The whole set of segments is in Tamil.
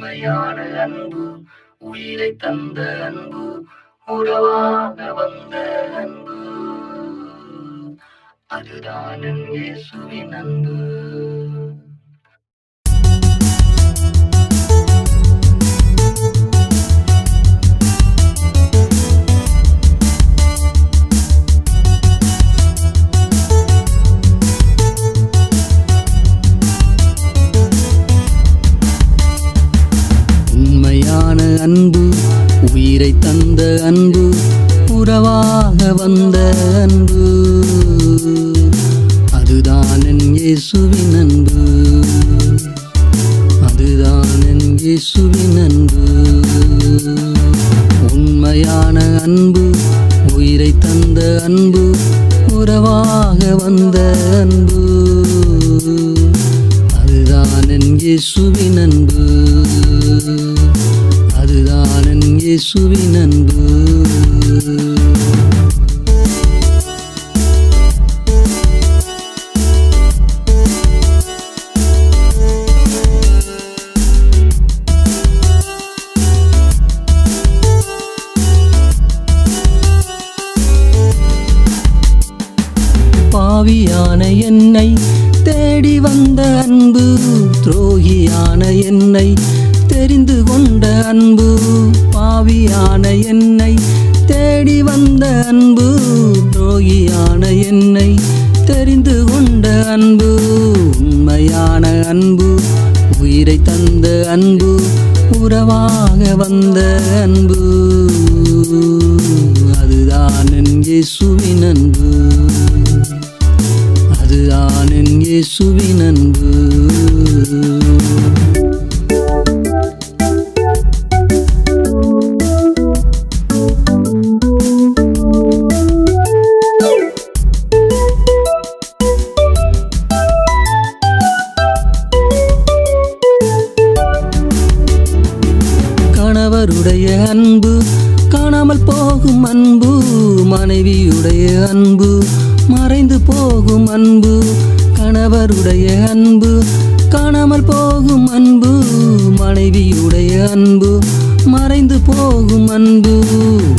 உண்மையான அன்பு, உயிரை தந்த அன்பு, உறவாக வந்த அன்பு, அதுதான் என் இயேசுவின் அன்பு. அன்பு, உயிரை தந்த அன்பு, உறவாக வந்த அன்பு, அதுதான் என் இயேசுவின் அன்பு, அதுதான் என் இயேசுவின் அன்பு. உண்மையான அன்பு, உயிரை தந்த அன்பு, உறவாக வந்த அன்பு, அதுதான் என் இயேசுவின் அன்பு, அதுதான் என் இயேசுவின் அன்பு. பாவியான என்னை தேடி வந்த அன்பு, துரோகியான என்னை தெரிந்து கொண்ட அன்பு, பாவியான என்னை தேடி வந்த அன்பு, துரோகியான என்னை தெரிந்து கொண்ட அன்பு, உண்மையான அன்பு, உயிரை தந்த அன்பு, உறவாக வந்த அன்பு, அதுதான் என் இயேசுவின் அன்பு, அதுதான் என் இயேசுவின் அன்பு. கணவருடைய அன்பு காணாமல் போகும் அன்பு, மனைவியுடைய அன்பு மறைந்து போகும் அன்பு, கணவருடைய அன்பு காணாமல் போகும் அன்பு, மனைவியுடைய அன்பு மறைந்து போகும் அன்பு,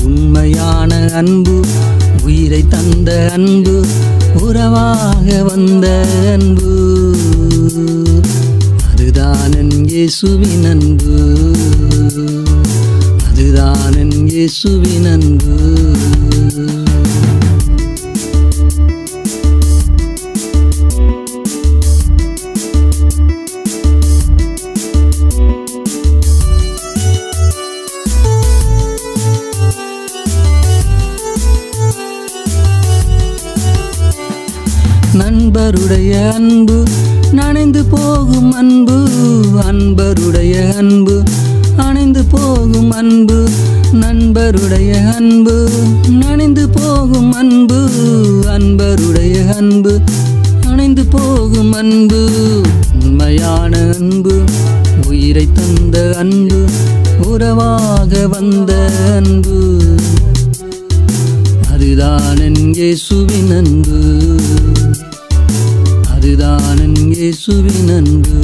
உண்மையான அன்பு, உயிரை தந்த அன்பு, உறவாக வந்த அன்பு, அதுதான் என் இயேசுவின் அன்பு, அதுதான் என் இயேசுவின் அன்பு. நண்பருடைய அன்பு நனைந்து போகும் அன்பு, அன்பருடைய அன்பு அணைந்து போகும் அன்பு, நண்பருடைய அன்பு நனைந்து போகும் அன்பு, அன்பருடைய அன்பு அணைந்து போகும் அன்பு, உண்மையான அன்பு, உயிரை தந்த அன்பு, உறவாக வந்த அன்பு, அதுதான் என் இயேசுவின் அன்பு, அதுதான் என் இயேசுவின் அன்பு.